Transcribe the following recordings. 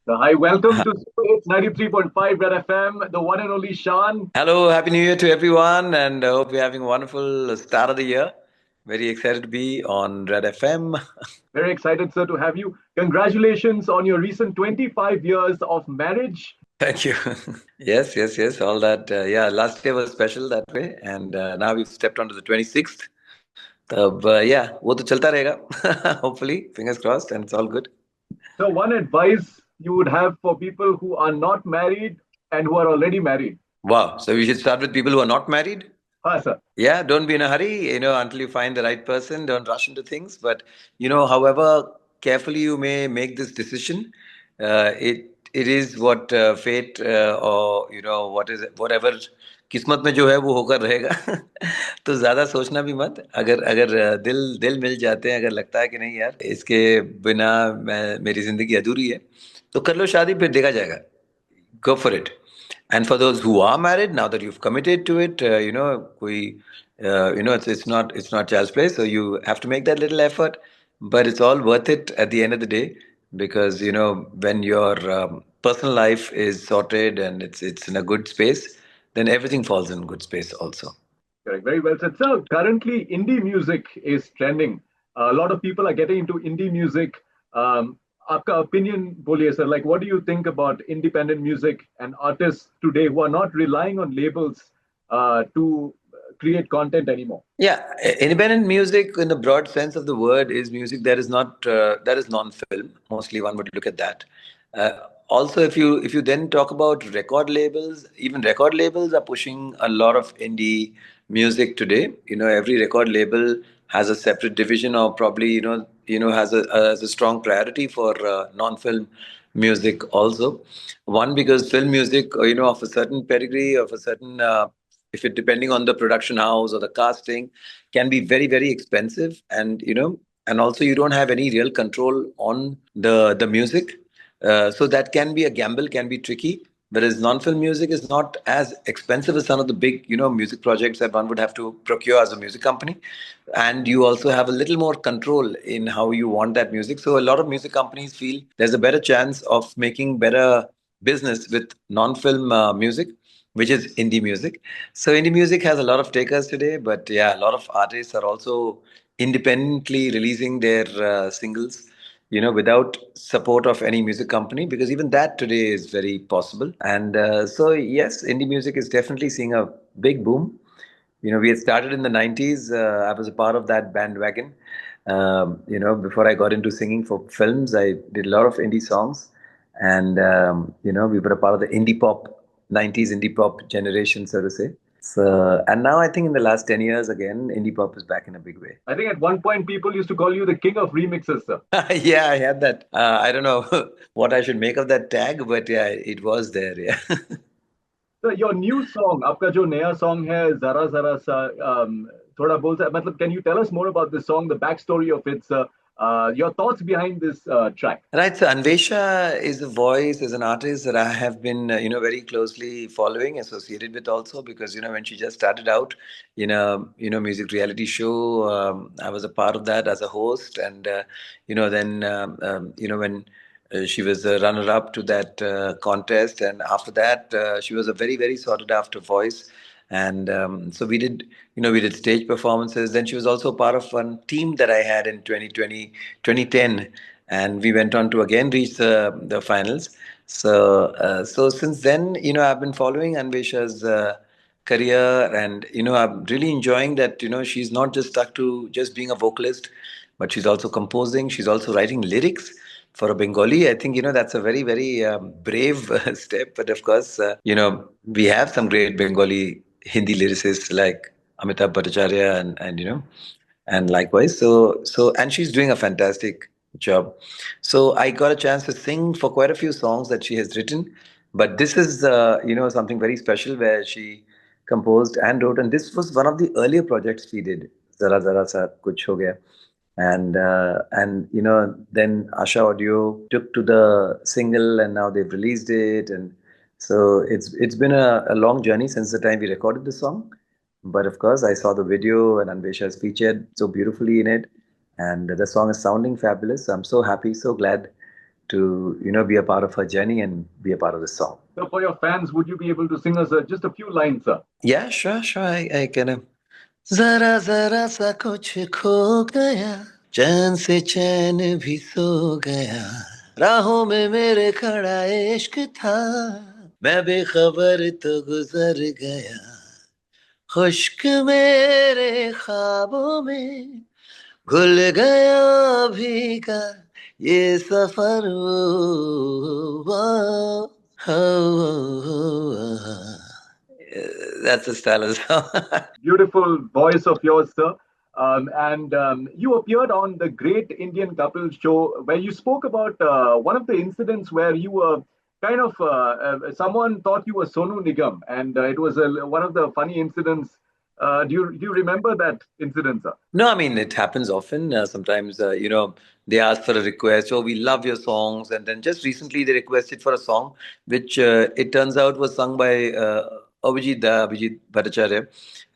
So, hi, welcome to Superhits 93.5 Red FM, the one and only Shaan. Hello, Happy New Year to everyone, and I hope you're having a wonderful start of the year. Very excited to be on Red FM. Very excited, sir, to have you. Congratulations on your recent 25 years of marriage. Thank you. Yes, yes, yes. All that. Yeah, last year was special that way, and now we've stepped onto the 26th. Yeah, वो तो चलता रहेगा. Hopefully, fingers crossed, and it's all good. So, one advice you would have for people who are not married and who are already married. Wow. So we should start with people who are not married. Ah, sir. Yeah, don't be in a hurry, until you find the right person. Don't rush into things. But, however carefully you may make this decision, it is what fate or, what is whatever किस्मत में जो है वो होकर रहेगा. तो ज्यादा सोचना भी मत. अगर अगर दिल दिल मिल जाते हैं, अगर लगता है कि नहीं यार इसके बिना मेरी जिंदगी अधूरी है, तो कर लो शादी, फिर देखा जाएगा. Go for it. And for those who are married, now that you've committed to it, it's not child's play. So you have to make that little effort, but it's all worth it at the end of the day, because when your personal life is sorted and it's in a good space, then everything falls in good space also. Correct. Very well said. So, currently, indie music is trending. A lot of people are getting into indie music. आपका opinion बोलिए sir, like what do you think about independent music and artists today who are not relying on labels to create content anymore? Yeah, independent music in the broad sense of the word is music that is not that is non-film. Mostly, one would look at that. Also, if you then talk about record labels, even record labels are pushing a lot of indie music today. Every record label has a separate division, or probably has a strong priority for non-film music also. One, because film music, of a certain pedigree, of a certain if it depending on the production house or the casting, can be very very expensive, and also you don't have any real control on the music. So that can be a gamble, can be tricky. Whereas non-film music is not as expensive as some of the big, music projects that one would have to procure as a music company, and you also have a little more control in how you want that music. So a lot of music companies feel there's a better chance of making better business with non-film music, which is indie music. So indie music has a lot of takers today, but yeah, a lot of artists are also independently releasing their singles, without support of any music company, because even that today is very possible. And so yes, indie music is definitely seeing a big boom. We had started in the 90s. I was a part of that bandwagon. Before I got into singing for films, I did a lot of indie songs. And, we were a part of the indie pop, 90s indie pop generation, so to say. So, and now I think in the last 10 years, again, indie pop is back in a big way. I think at one point people used to call you the king of remixes, sir. Yeah, I had that. I don't know what I should make of that tag, but yeah, it was there. Yeah. So your new song, आपका जो नया song है, Zara Zara Sa, थोड़ा बोल सकते मतलब can you tell us more about this song, the backstory of it, your thoughts behind this track? Right. So Anwesshaa is a voice, is an artist that I have been, very closely following, associated with also, because, when she just started out in a, music reality show, I was a part of that as a host. And, then, when she was a runner-up to that contest. And after that, she was a very, very sought after voice. And so we did stage performances. Then she was also part of one team that I had in 2020, 2010, and we went on to again reach the finals. So since then, I've been following Anvesha's career, and I'm really enjoying that. She's not just stuck to just being a vocalist, but she's also composing. She's also writing lyrics for a Bengali. I think that's a very very brave step. But of course, we have some great Bengali Hindi lyricists like Amitabh Bhattacharya, and likewise. And she's doing a fantastic job. So I got a chance to sing for quite a few songs that she has written, but this is something very special where she composed and wrote, and this was one of the earlier projects she did. Zara Zara Sa Kuch Ho Gaya. And then Asha Audio took to the single, and now they've released it. And so it's been a long journey since the time we recorded the song. But of course, I saw the video, and Anvesha is featured so beautifully in it, and the song is sounding fabulous. So I'm so happy, so glad be a part of her journey and be a part of the song. So for your fans, would you be able to sing us just a few lines, sir? Yeah, sure. I can. जरा जरा सा कुछ खो गया, चैन से चैन भी सो गया, राहों में मेरे खड़ा इश्क था, मैं बेखबर तो गुजर गया, खुश्क मेरे ख्वाबों में घुल गया भीगा ये सफर हुआ, that's the style of the song. Beautiful voice of yours, sir. And you appeared on the Great Indian Couple show where you spoke about one of the incidents where you were kind of someone thought you were Sonu Nigam, and it was one of the funny incidents. Do you remember that incident, sir? No, I mean, it happens often. Sometimes, they ask for a request, oh, we love your songs. And then just recently they requested for a song, which it turns out was sung by Abhijit Bhattacharya.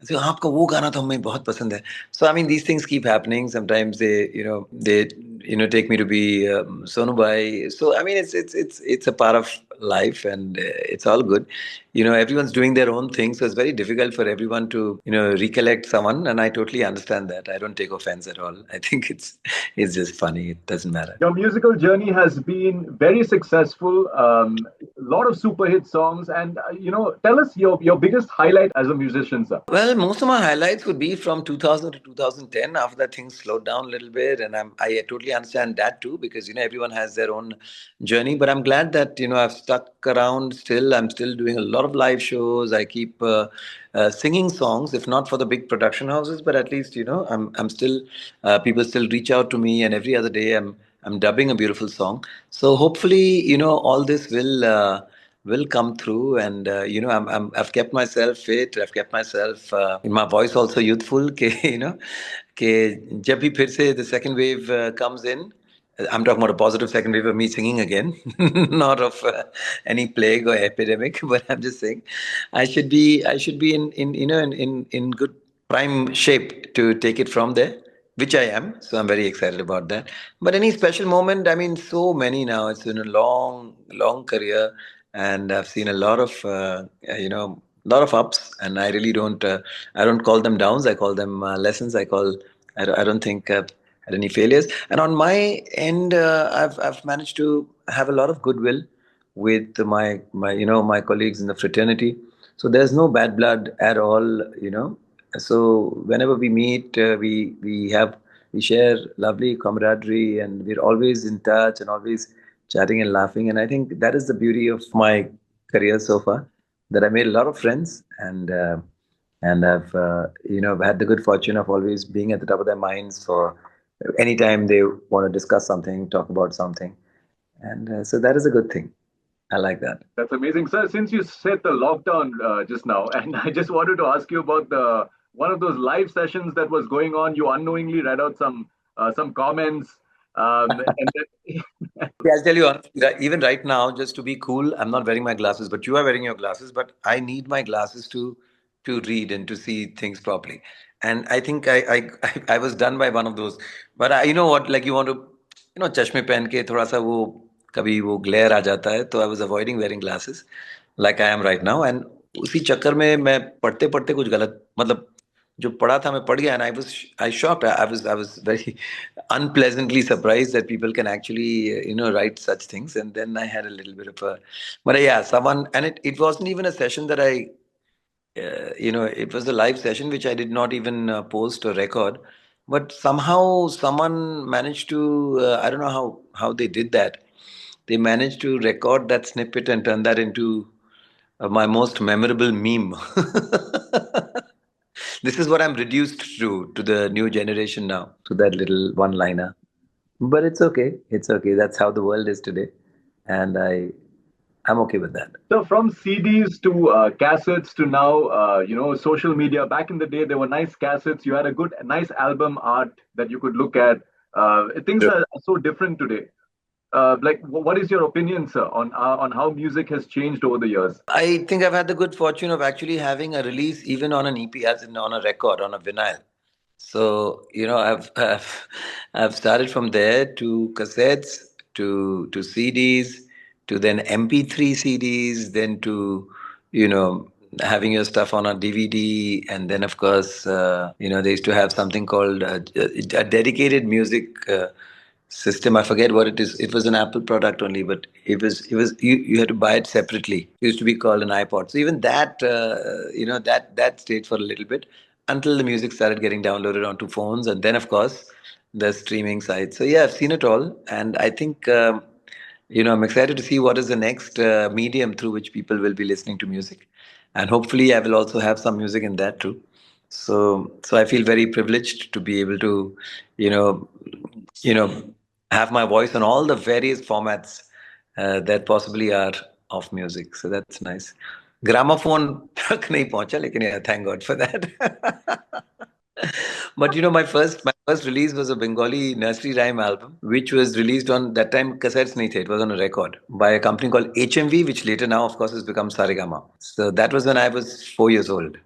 So, आपका वो गाना तो हमें बहुत पसंद है. So, I mean, these things keep happening. Sometimes they take me to be Sonu Bhai. So, I mean, it's a part of life, and it's all good. Everyone's doing their own thing, so it's very difficult for everyone to recollect someone, and I totally understand that. I don't take offense at all. I think it's just funny. It doesn't matter. Your musical journey has been very successful. A lot of super hit songs, and tell us your biggest highlight as a musician, sir. Well, most of my highlights would be from 2000 to 2010. After that, things slowed down a little bit, and I totally understand that too, because everyone has their own journey. But I'm glad that I've stuck around. Still, I'm still doing a lot of live shows. I keep singing songs, if not for the big production houses, but at least I'm still people still reach out to me, and every other day I'm dubbing a beautiful song. So hopefully, all this will come through, and I've kept myself fit. I've kept myself in my voice also youthful. कि जब भी फिर से the second wave comes in, I'm talking about a positive second wave of me singing again, not of any plague or epidemic. But I'm just saying, I should be in good prime shape to take it from there, which I am. So I'm very excited about that. But any special moment, I mean, so many now. It's been a long career, and I've seen a lot of lot of ups, and I don't call them downs. I call them lessons. I don't think I've had any failures. And on my end, I've managed to have a lot of goodwill with my colleagues in the fraternity. So there's no bad blood at all. So whenever we meet, we share lovely camaraderie, and we're always in touch and always chatting and laughing. And I think that is the beauty of my career so far, that I made a lot of friends, and I've had the good fortune of always being at the top of their minds for anytime they want to discuss something, talk about something, and so that is a good thing. I like that. That's amazing, sir. Since you said the lockdown just now, and I just wanted to ask you about the one of those live sessions that was going on. You unknowingly read out some comments, and then, Yeah, I'll tell you honestly, even right now, just to be cool, I'm not wearing my glasses, but you are wearing your glasses. But I need my glasses to read and to see things properly. And I think I was done by one of those. But you know what? Like you want to, चश्मे पहन के थोड़ा सा वो कभी वो glare आ जाता है. So I was avoiding wearing glasses, like I am right now. And उसी चक्कर में मैं पढ़ते पढ़ते कुछ गलत मतलब जो पढ़ा था मैं पढ़ गया, and I shocked. I was very unpleasantly surprised that people can actually write such things. And then I had a little bit of a, but yeah, someone, and it wasn't even a session that I it was a live session which I did not even post or record, but somehow someone managed to I don't know how they did that. They managed to record that snippet and turn that into my most memorable meme. This is what I'm reduced to the new generation now, to that little one liner. But it's okay. It's okay. That's how the world is today. And I'm okay with that. so from CDs to cassettes to now, social media. Back in the day, there were nice cassettes. You had a nice album art that you could look at. Things Sure. are so different today. What is your opinion, sir, on how music has changed over the years? I think I've had the good fortune of actually having a release even on an EP, as in on a record, on a vinyl. So I've started from there to cassettes to CDs, to then MP3 CDs, then to, having your stuff on a DVD, and then of course, they used to have something called a dedicated music system. I forget what it is. It was an Apple product only, but it was you had to buy it separately. It used to be called an iPod. So even that, that stayed for a little bit until the music started getting downloaded onto phones, and then of course the streaming sites. So yeah, I've seen it all, and I think. I'm excited to see what is the next medium through which people will be listening to music, and hopefully, I will also have some music in that too. So I feel very privileged to be able to, you know, you know, have my voice on all the various formats that possibly are of music. So that's nice. Gramophone तक नहीं पहुंचा, लेकिन yeah, thank God for that. But my first release was a Bengali nursery rhyme album, which was released on that time cassettes nahi the, it was on a record by a company called HMV, which later now of course has become Saregama. So that was when I was 4 years old,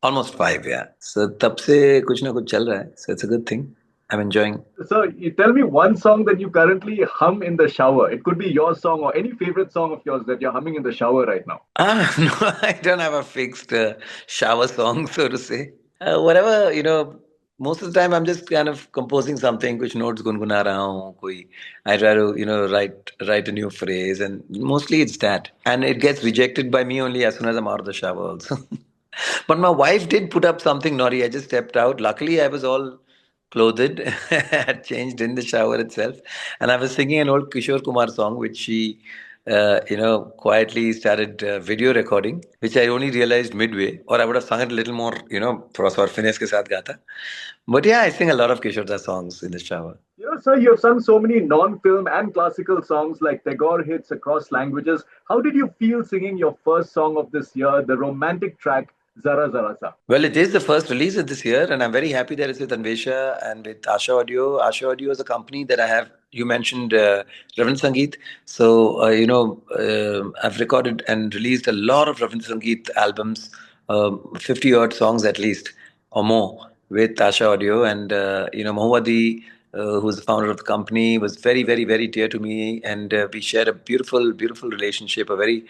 almost five, yeah. So तब से कुछ ना कुछ चल रहा है. So it's a good thing. I'm enjoying. So you tell me one song that you currently hum in the shower. It could be your song or any favorite song of yours that you're humming in the shower right now. No, I don't have a fixed shower song, so to say. Whatever, most of the time I'm just kind of composing something, कुछ notes गुनगुना रहा हूँ, कोई, I try to, write a new phrase, and mostly it's that. And it gets rejected by me only as soon as I'm out of the shower also. But my wife did put up something naughty. I just stepped out. Luckily, I was all clothed, had changed in the shower itself, and I was singing an old Kishore Kumar song, which she, quietly started video recording, which I only realized midway, or I would have sung it a little more, थोड़ा सा और finesse के साथ गाता. But yeah, I sing a lot of Kishore Da songs in the shower. Sir, you have sung so many non-film and classical songs like Tagore hits across languages. How did you feel singing your first song of this year, the romantic track Zara Zara Sa? Well, it is the first release of this year, and I'm very happy that it's with Anwesshaa and with Asha Audio. Asha Audio is a company that I have. You mentioned Ravindra Sangeet. So, I've recorded and released a lot of Ravindra Sangeet albums, 50 odd songs at least, or more, with Asha Audio. And, Mohuadi, who's the founder of the company, was very, very, very dear to me. And we shared a beautiful, beautiful relationship, a very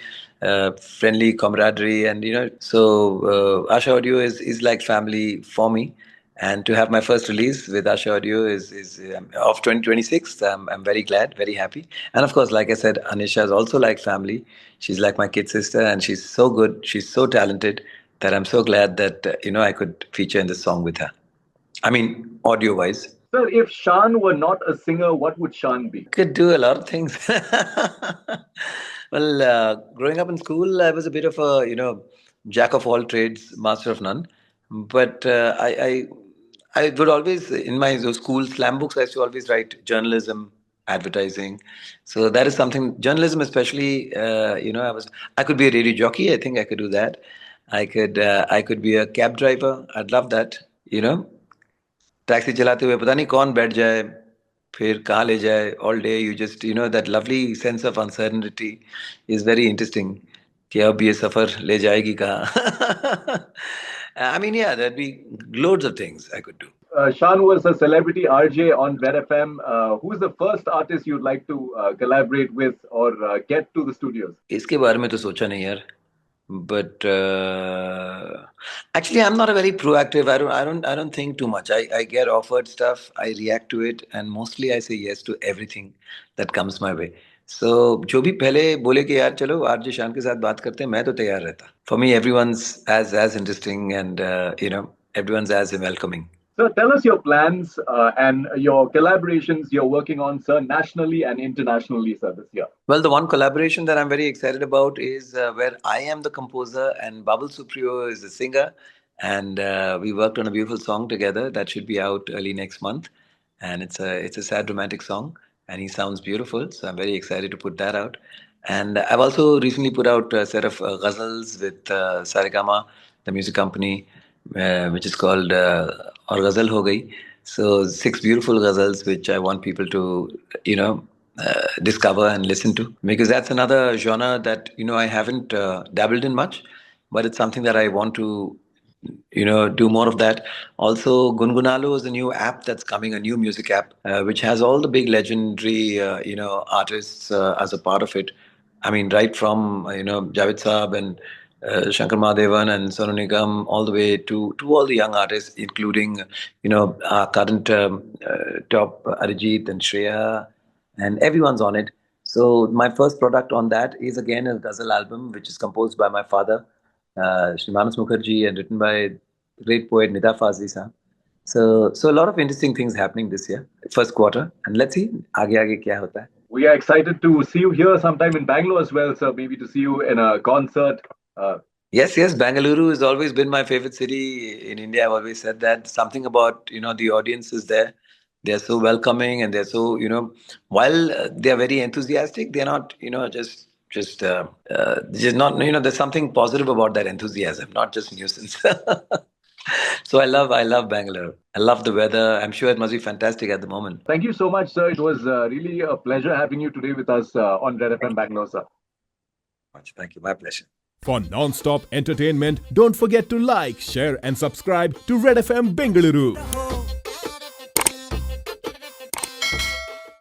friendly camaraderie. And, so Asha Audio is like family for me. And to have my first release with Asha Audio is of 2026. I'm very glad, very happy. And of course, like I said, Anisha is also like family. She's like my kid sister, and she's so good. She's so talented that I'm so glad that, I could feature in this song with her. I mean, audio-wise. Sir, if Shaan were not a singer, what would Shaan be? Could do a lot of things. Well, growing up in school, I was a bit of a, jack of all trades, master of none. But I would always, in my those school slam books, I used to always write journalism, advertising. So that is something, journalism especially, I could be a radio jockey. I think I could do that. I could be a cab driver. I'd love that, taxi चलाते हुए पता नहीं कौन बैठ जाए फिर कहाँ ले जाए all day you just that lovely sense of uncertainty is very interesting कि अब ये सफर ले जाएगी कहाँ. I mean, yeah, there'd be loads of things I could do. Shaan was a celebrity RJ on Red FM. Who's the first artist you'd like to collaborate with or get to the studios? इसके बारे में तो सोचा नहीं यार. But actually, I'm not a very proactive. I don't think too much. I get offered stuff, I react to it, and mostly I say yes to everything that comes my way. So जो भी पहले बोले कि यार चलो RJ शान के साथ बात करते हैं, मैं तो तैयार रहता. For me, everyone's as interesting, and everyone's as welcoming. So tell us your plans and your collaborations you're working on, sir, nationally and internationally, sir, this year. Well, the one collaboration that I'm very excited about is where I am the composer and Babul Supriyo is the singer. And we worked on a beautiful song together that should be out early next month. And it's a sad romantic song, and he sounds beautiful. So I'm very excited to put that out. And I've also recently put out a set of ghazals with Saregama, the music company, which is called Aur Ghazal Ho Gayi. So 6 beautiful ghazals which I want people to, discover and listen to, because that's another genre that I haven't dabbled in much, but it's something that I want to do more of that. Also, Gungunalo is a new app that's coming, a new music app, which has all the big legendary, artists as a part of it. I mean, right from Javed Saab and Shankar Mahadevan and Sonu Nigam, all the way to all the young artists, including our current top Arijit and Shreya, and everyone's on it. So my first product on that is again a ghazal album, which is composed by my father, Shri Manas Mukherjee, and written by great poet Nida Fazli Saab. So a lot of interesting things happening this year, first quarter, and let's see आगे आगे क्या होता है. We are excited to see you here sometime in Bangalore as well, sir. Maybe to see you in a concert. Yes, yes. Bengaluru has always been my favorite city in India. I've always said that. Something about, the audience is there. They're so welcoming, and they're so, while they're very enthusiastic, they're not, just not, there's something positive about that enthusiasm, not just nuisance. So I love Bangalore. I love the weather. I'm sure it must be fantastic at the moment. Thank you so much, sir. It was really a pleasure having you today with us on Red FM Bangalore, sir. Much. Thank you. My pleasure. For non-stop entertainment, don't forget to like, share and subscribe to Red FM Bengaluru.